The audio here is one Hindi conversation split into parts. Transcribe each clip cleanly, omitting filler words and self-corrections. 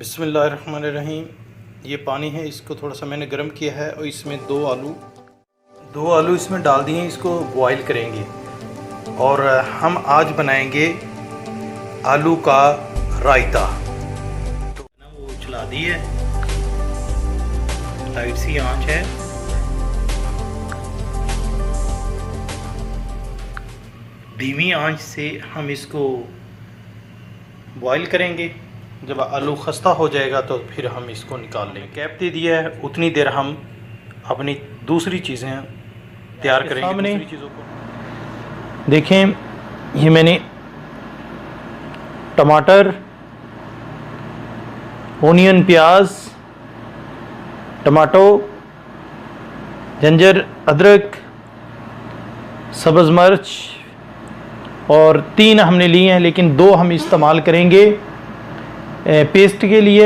बिस्मिल्लाहिर्रहमानिर्रहीम। ये पानी है, इसको थोड़ा सा मैंने गर्म किया है और इसमें दो आलू इसमें डाल दिए। इसको बॉईल करेंगे और हम आज बनाएंगे आलू का रायता। तो वो चला दी है, लाइट सी आंच है। धीमी आंच से हम इसको बॉईल करेंगे। जब आलू खस्ता हो जाएगा तो फिर हम इसको निकाल लेंगे। कैप दे दिया है, उतनी देर हम अपनी दूसरी चीज़ें तैयार करेंगे। सामने दूसरी चीज़ों को देखें, ये मैंने टमाटर, ओनियन, प्याज, टमाटो, जिंजर, अदरक, सब्ज़ मिर्च और 3 हमने लिए हैं, लेकिन 2 हम इस्तेमाल करेंगे पेस्ट के लिए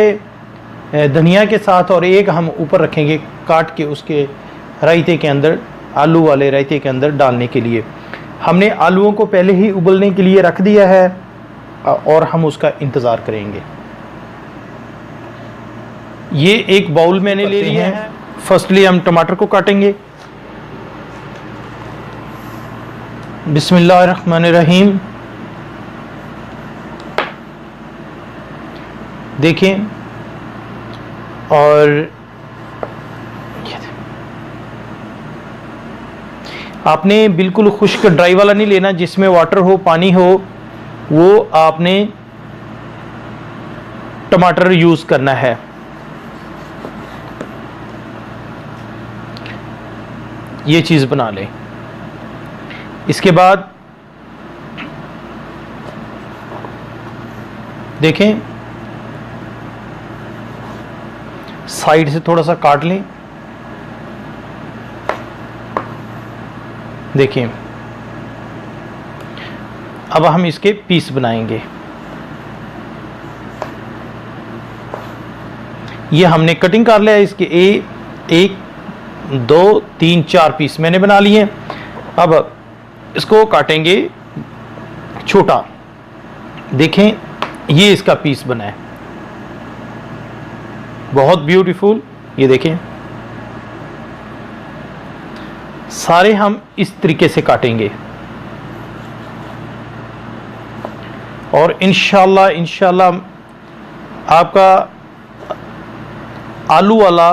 धनिया के साथ, और 1 हम ऊपर रखेंगे काट के उसके रायते के अंदर, आलू वाले रायते के अंदर डालने के लिए। हमने आलूओं को पहले ही उबलने के लिए रख दिया है और हम उसका इंतज़ार करेंगे। ये एक बाउल मैंने ले लिया है। फर्स्टली हम टमाटर को काटेंगे। बिस्मिल्लाहिर्रहमानिर्रहीम। देखें, और आपने बिल्कुल खुश्क ड्राई वाला नहीं लेना, जिसमें वाटर हो, पानी हो, वो आपने टमाटर यूज़ करना है। ये चीज़ बना लें। इसके बाद देखें, साइड से थोड़ा सा काट लें। देखिए, अब हम इसके पीस बनाएंगे। ये हमने कटिंग कर लिया है। इसके 1 2 3 4 पीस मैंने बना लिए। अब इसको काटेंगे छोटा। देखें, ये इसका पीस बना है, बहुत ब्यूटीफुल। ये देखें, सारे हम इस तरीके से काटेंगे और इंशाल्लाह आपका आलू वाला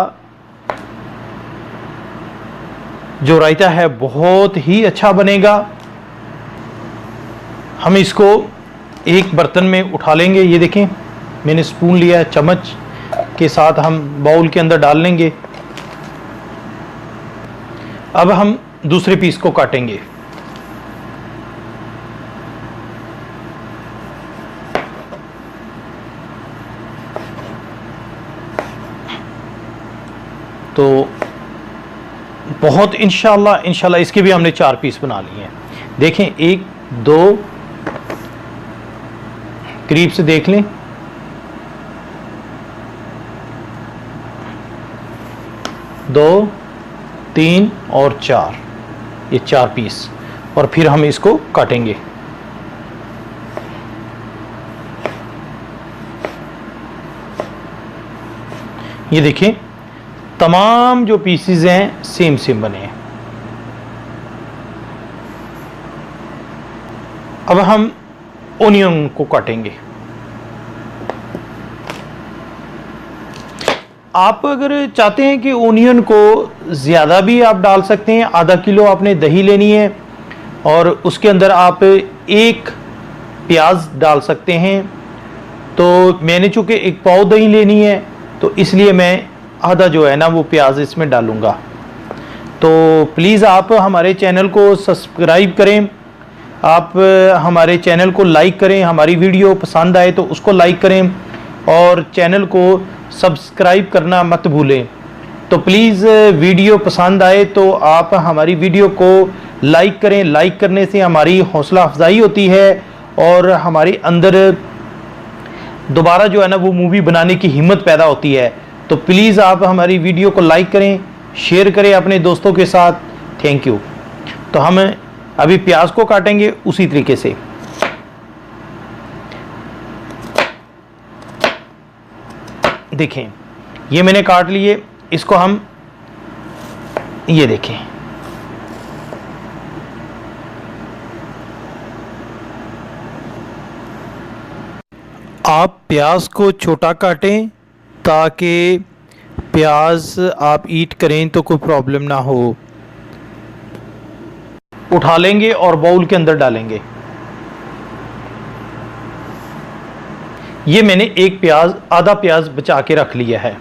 जो रायता है बहुत ही अच्छा बनेगा। हम इसको एक बर्तन में उठा लेंगे। ये देखें, मैंने स्पून लिया है, चम्मच के साथ हम बाउल के अंदर डाल लेंगे। अब हम दूसरे पीस को काटेंगे। तो बहुत इंशाल्लाह इसके भी हमने 4 पीस बना लिए हैं। देखें, 1 2 करीब से देख लें, 2 3 और 4, ये 4 पीस। और फिर हम इसको काटेंगे। ये देखिए, तमाम जो पीसेस हैं सेम बने हैं। अब हम ओनियन को काटेंगे। आप अगर चाहते हैं कि ओनियन को ज़्यादा भी आप डाल सकते हैं। आधा किलो आपने दही लेनी है और उसके अंदर आप 1 प्याज डाल सकते हैं। तो मैंने चूँकि 1 पाव दही लेनी है, तो इसलिए मैं आधा जो है ना वो प्याज इसमें डालूँगा। तो प्लीज़ आप हमारे चैनल को सब्सक्राइब करें, आप हमारे चैनल को लाइक करें। हमारी वीडियो पसंद आए तो उसको लाइक करें और चैनल को सब्सक्राइब करना मत भूलें। तो प्लीज़ वीडियो पसंद आए तो आप हमारी वीडियो को लाइक करें। लाइक करने से हमारी हौसला अफजाई होती है और हमारे अंदर दोबारा जो है ना वो मूवी बनाने की हिम्मत पैदा होती है। तो प्लीज़ आप हमारी वीडियो को लाइक करें, शेयर करें अपने दोस्तों के साथ। Thank you. तो हम अभी प्याज को काटेंगे उसी तरीके से। देखें ये मैंने काट लिए, इसको हम ये देखें आप प्याज को छोटा काटें ताकि प्याज आप ईट करें तो कोई प्रॉब्लम ना हो। उठा लेंगे और बाउल के अंदर डालेंगे। ये मैंने एक प्याज, आधा प्याज बचा के रख लिया है।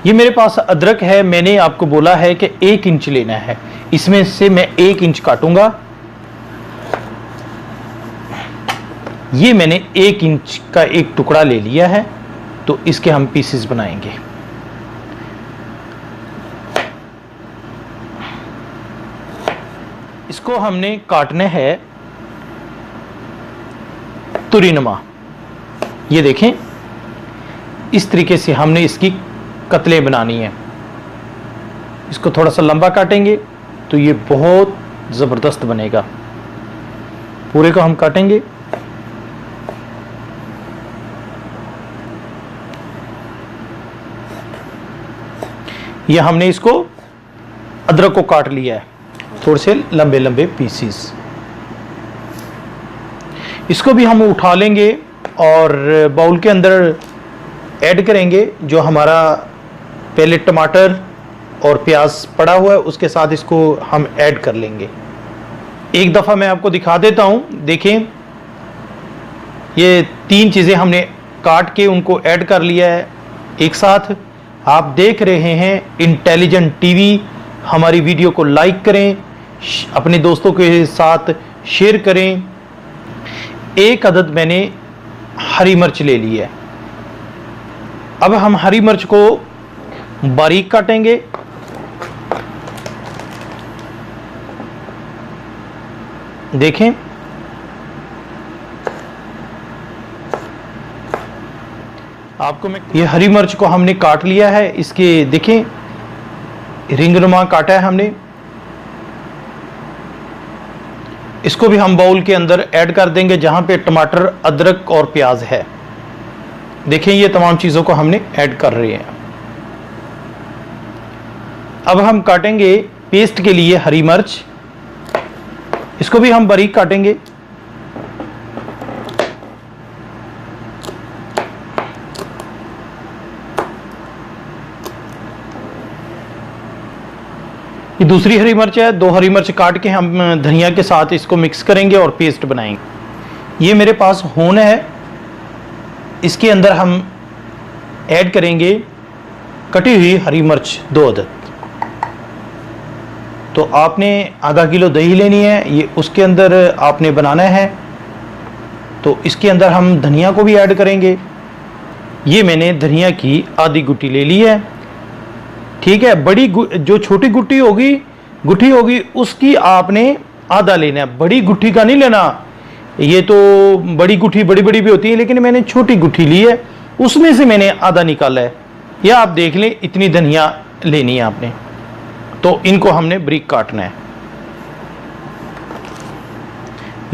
ये मेरे पास अदरक है, मैंने आपको बोला है कि 1 इंच लेना है, इसमें से मैं 1 इंच काटूंगा। ये मैंने 1 इंच का एक टुकड़ा ले लिया है, तो इसके हम पीसेस बनाएंगे। इसको हमने काटना है तुरीनुमा। ये देखें इस तरीके से हमने इसकी कतलें बनानी है। इसको थोड़ा सा लंबा काटेंगे तो ये बहुत ज़बरदस्त बनेगा। पूरे को हम काटेंगे। ये हमने इसको अदरक को काट लिया है, थोड़े से लंबे लंबे पीसीस। इसको भी हम उठा लेंगे और बाउल के अंदर ऐड करेंगे। जो हमारा पहले टमाटर और प्याज पड़ा हुआ है उसके साथ इसको हम ऐड कर लेंगे। एक दफ़ा मैं आपको दिखा देता हूँ। देखें ये 3 चीज़ें हमने काट के उनको ऐड कर लिया है एक साथ। आप देख रहे हैं इंटेलिजेंट टीवी। हमारी वीडियो को लाइक करें, अपने दोस्तों के साथ शेयर करें। 1 अदद मैंने हरी मिर्च ले ली है। अब हम हरी मिर्च को बारीक काटेंगे। देखें आपको मैं ये हरी मिर्च को हमने काट लिया है। इसके देखें रिंगनुमा काटा है हमने। इसको भी हम बाउल के अंदर ऐड कर देंगे जहां पे टमाटर, अदरक और प्याज है। देखें ये तमाम चीज़ों को हमने ऐड कर रहे हैं। अब हम काटेंगे पेस्ट के लिए हरी मिर्च। इसको भी हम बारीक काटेंगे। ये दूसरी हरी मिर्च है। 2 हरी मिर्च काट के हम धनिया के साथ इसको मिक्स करेंगे और पेस्ट बनाएंगे। ये मेरे पास होन है, इसके अंदर हम ऐड करेंगे कटी हुई हरी मिर्च 2 अदद। तो आपने आधा किलो दही लेनी है, ये उसके अंदर आपने बनाना है। तो इसके अंदर हम धनिया को भी ऐड करेंगे। ये मैंने धनिया की आधी गुट्टी ले ली है, ठीक है। बड़ी जो छोटी गुट्टी होगी उसकी आपने आधा लेना है, बड़ी गुट्ठी का नहीं लेना। ये तो बड़ी गुट्ठी बड़ी बड़ी भी होती है, लेकिन मैंने छोटी गुट्ठी ली है, उसमें से मैंने आधा निकाला है। या आप देख लें इतनी धनिया लेनी है आपने। तो इनको हमने बारीक काटना है।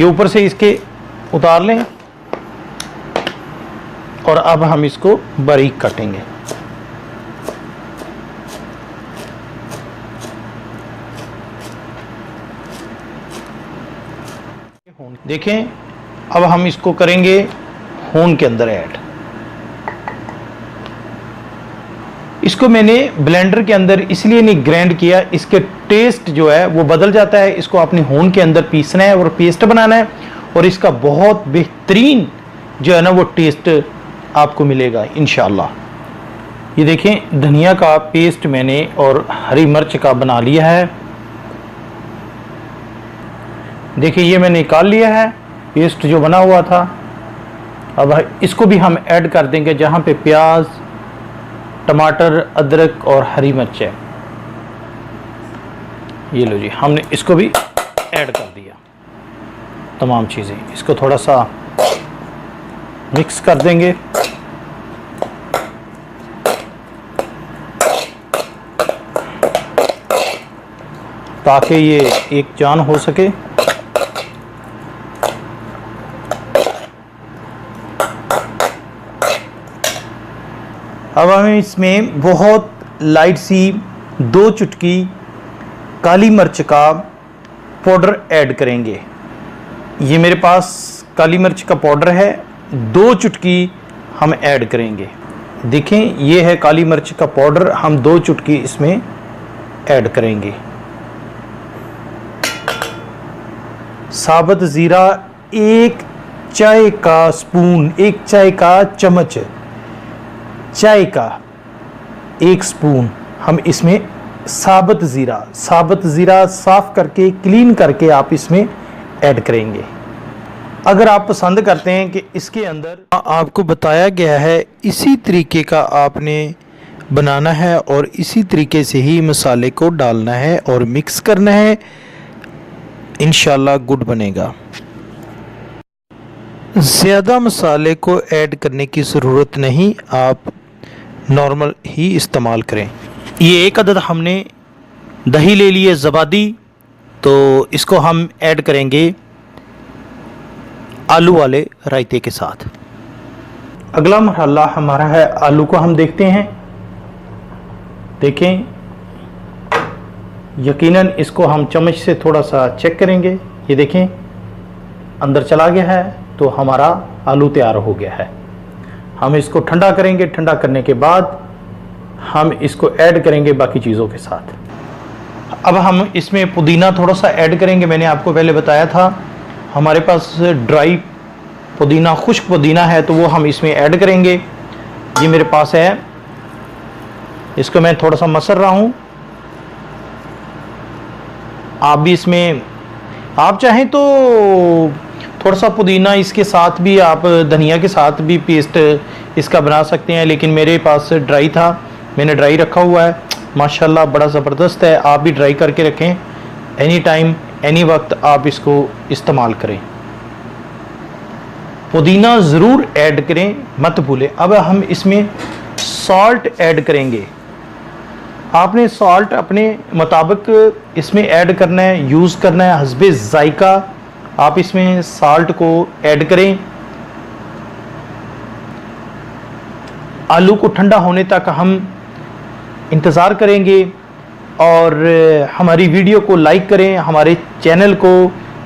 ये ऊपर से इसके उतार लें और अब हम इसको बारीक काटेंगे। देखें अब हम इसको करेंगे होन के अंदर ऐड। इसको मैंने ब्लेंडर के अंदर इसलिए नहीं ग्राइंड किया, इसके टेस्ट जो है वो बदल जाता है। इसको अपनी होन के अंदर पीसना है और पेस्ट बनाना है, और इसका बहुत बेहतरीन जो है ना वो टेस्ट आपको मिलेगा इंशाअल्लाह। ये देखें धनिया का पेस्ट मैंने और हरी मिर्च का बना लिया है। देखिए ये मैंने निकाल लिया है पेस्ट जो बना हुआ था। अब इसको भी हम ऐड कर देंगे जहाँ पे प्याज, टमाटर, अदरक और हरी मिर्च है। ये लो जी, हमने इसको भी ऐड कर दिया तमाम चीज़ें। इसको थोड़ा सा मिक्स कर देंगे ताकि ये एक जान हो सके। अब हम इसमें बहुत लाइट सी 2 चुटकी काली मिर्च का पाउडर ऐड करेंगे। ये मेरे पास काली मिर्च का पाउडर है, 2 चुटकी हम ऐड करेंगे। देखें, ये है काली मिर्च का पाउडर, हम 2 चुटकी इसमें ऐड करेंगे। साबुत ज़ीरा 1 चाय का स्पून, 1 चाय का चम्मच, चाय का 1 स्पून हम इसमें साबुत ज़ीरा साफ़ करके क्लीन करके आप इसमें ऐड करेंगे। अगर आप पसंद करते हैं कि इसके अंदर आपको बताया गया है इसी तरीके का आपने बनाना है और इसी तरीके से ही मसाले को डालना है और मिक्स करना है, इंशाल्लाह गुड बनेगा। ज़्यादा मसाले को ऐड करने की ज़रूरत नहीं, आप नॉर्मल ही इस्तेमाल करें। ये 1 अदद हमने दही ले लिए ज़बादी, तो इसको हम ऐड करेंगे आलू वाले रायते के साथ। अगला मरहला हमारा है आलू को हम देखते हैं। देखें, यकीनन इसको हम चम्मच से थोड़ा सा चेक करेंगे। ये देखें अंदर चला गया है, तो हमारा आलू तैयार हो गया है। हम इसको ठंडा करेंगे, ठंडा करने के बाद हम इसको ऐड करेंगे बाकी चीज़ों के साथ। अब हम इसमें पुदीना थोड़ा सा ऐड करेंगे। मैंने आपको पहले बताया था हमारे पास ड्राई पुदीना, खुश्क पुदीना है, तो वो हम इसमें ऐड करेंगे। ये मेरे पास है, इसको मैं थोड़ा सा मसर रहा हूँ। आप भी इसमें, आप चाहें तो थोड़ा सा पुदीना इसके साथ भी, आप धनिया के साथ भी पेस्ट इसका बना सकते हैं, लेकिन मेरे पास ड्राई था, मैंने ड्राई रखा हुआ है। माशाल्लाह बड़ा ज़बरदस्त है। आप भी ड्राई करके रखें, एनी टाइम एनी वक्त आप इसको इस्तेमाल करें। पुदीना ज़रूर ऐड करें, मत भूलें। अब हम इसमें सॉल्ट ऐड करेंगे। आपने सॉल्ट अपने मुताबिक इसमें ऐड करना है, यूज़ करना है, हस्बे ज़ायका आप इसमें साल्ट को ऐड करें। आलू को ठंडा होने तक हम इंतज़ार करेंगे और हमारी वीडियो को लाइक करें, हमारे चैनल को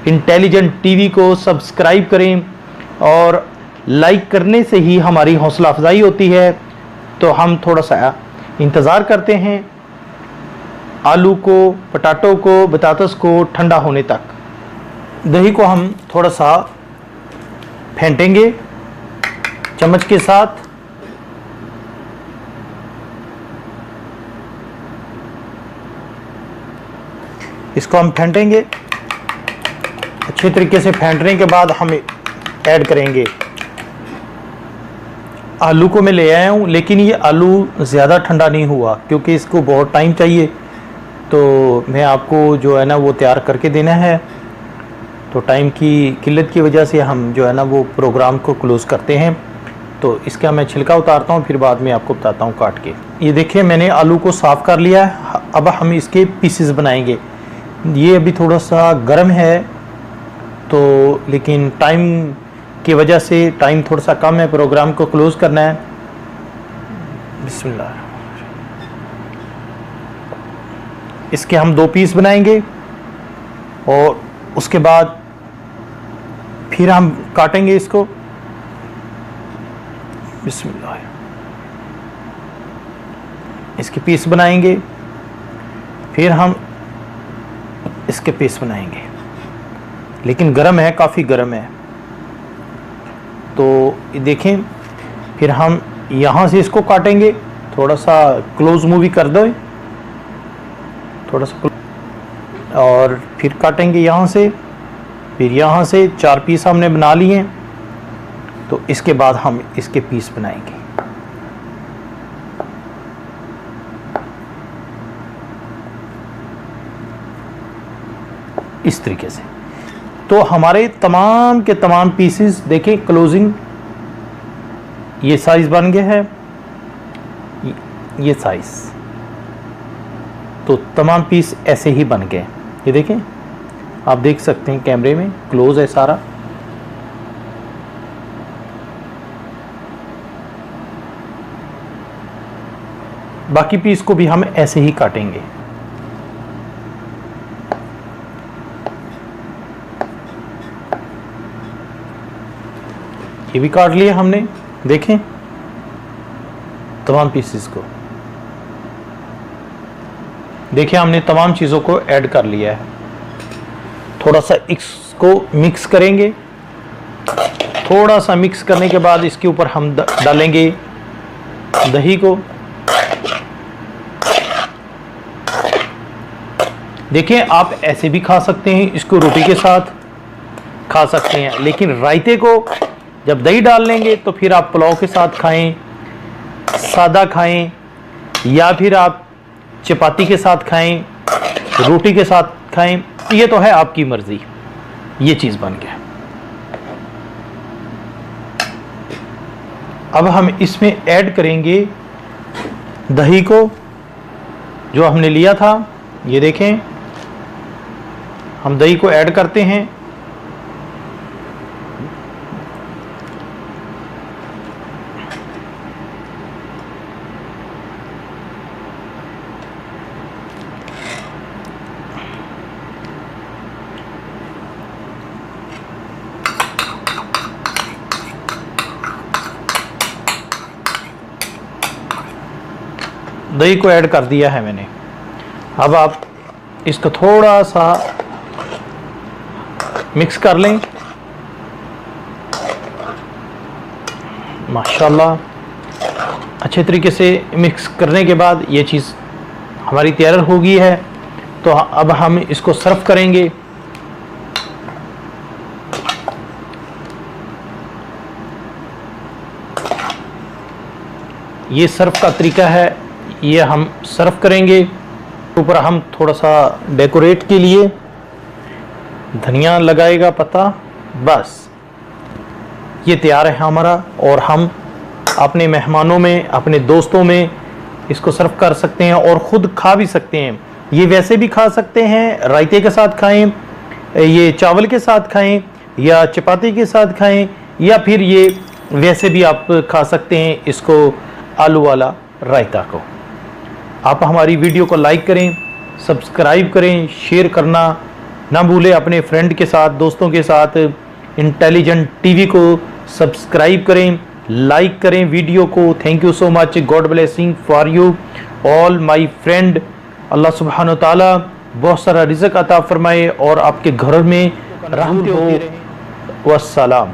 इंटेलिजेंट टीवी को सब्सक्राइब करें, और लाइक करने से ही हमारी हौसला अफजाई होती है। तो हम थोड़ा सा इंतज़ार करते हैं आलू को, पटाटो को, बतातस को ठंडा होने तक। दही को हम थोड़ा सा फेंटेंगे चम्मच के साथ। इसको हम फेंटेंगे अच्छे तरीके से। फेंटने के बाद हम ऐड करेंगे आलू को। मैं ले आया हूँ, लेकिन ये आलू ज़्यादा ठंडा नहीं हुआ क्योंकि इसको बहुत टाइम चाहिए, तो मैं आपको जो है ना वो तैयार करके देना है। तो टाइम की किल्लत की वजह से हम जो है ना वो प्रोग्राम को क्लोज़ करते हैं। तो इसका मैं छिलका उतारता हूँ, फिर बाद में आपको बताता हूँ काट के। ये देखिए मैंने आलू को साफ़ कर लिया है। अब हम इसके पीसेस बनाएंगे। ये अभी थोड़ा सा गर्म है, तो लेकिन टाइम की वजह से, टाइम थोड़ा सा कम है, प्रोग्राम को क्लोज़ करना है। बिस्मिल्लाह। इसके हम 2 पीस बनाएंगे और उसके बाद फिर हम काटेंगे इसको। बिस्मिल्लाह। इसके पीस बनाएंगे, फिर हम इसके पीस बनाएंगे। लेकिन गर्म है, काफ़ी गर्म है। तो देखें, फिर हम यहाँ से इसको काटेंगे। थोड़ा सा क्लोज मूवी कर दो, थोड़ा सा, और फिर काटेंगे यहाँ से, फिर यहाँ से 4 पीस हमने बना लिए हैं। तो इसके बाद हम इसके पीस बनाएंगे। इस तरीके से। तो हमारे तमाम के तमाम पीसेस देखें, क्लोजिंग ये साइज़ बन गया है, ये साइज़। तो तमाम पीस ऐसे ही बन गए। ये देखें, आप देख सकते हैं कैमरे में, क्लोज है सारा। बाकी पीस को भी हम ऐसे ही काटेंगे। ये भी काट लिया हमने, देखें तमाम पीसेस को, देखिए हमने तमाम चीज़ों को ऐड कर लिया है। थोड़ा सा इसको मिक्स करेंगे। थोड़ा सा मिक्स करने के बाद इसके ऊपर हम डालेंगे दही को। देखिए आप ऐसे भी खा सकते हैं, इसको रोटी के साथ खा सकते हैं, लेकिन रायते को जब दही डाल लेंगे तो फिर आप पुलाव के साथ खाएं, सादा खाएं, या फिर आप चपाती के साथ खाएं, रोटी के साथ खाएं, ये तो है आपकी मर्जी। ये चीज़ बन गया। अब हम इसमें ऐड करेंगे दही को जो हमने लिया था। ये देखें हम दही को ऐड करते हैं। दही को ऐड कर दिया है मैंने। अब आप इसको थोड़ा सा मिक्स कर लें। माशाल्लाह अच्छे तरीके से मिक्स करने के बाद ये चीज़ हमारी तैयार हो गई है। तो अब हम इसको सर्व करेंगे। ये सर्व का तरीका है, ये हम सर्व करेंगे। ऊपर हम थोड़ा सा डेकोरेट के लिए धनिया लगाएगा पत्ता, बस ये तैयार है हमारा। और हम अपने मेहमानों में, अपने दोस्तों में इसको सर्व कर सकते हैं और ख़ुद खा भी सकते हैं। ये वैसे भी खा सकते हैं, रायते के साथ खाएं, ये चावल के साथ खाएं, या चपाती के साथ खाएं, या फिर ये वैसे भी आप खा सकते हैं इसको आलू वाला रायता को। आप हमारी वीडियो को लाइक करें, सब्सक्राइब करें, शेयर करना ना भूलें अपने फ्रेंड के साथ, दोस्तों के साथ। इंटेलिजेंट टीवी को सब्सक्राइब करें, लाइक करें वीडियो को। Thank you so much. God blessing for you all my friend. Allah सुब्हानो ताला बहुत सारा रिज़्क़ अता फरमाए और आपके घर में रहमत हो। वस्सलाम।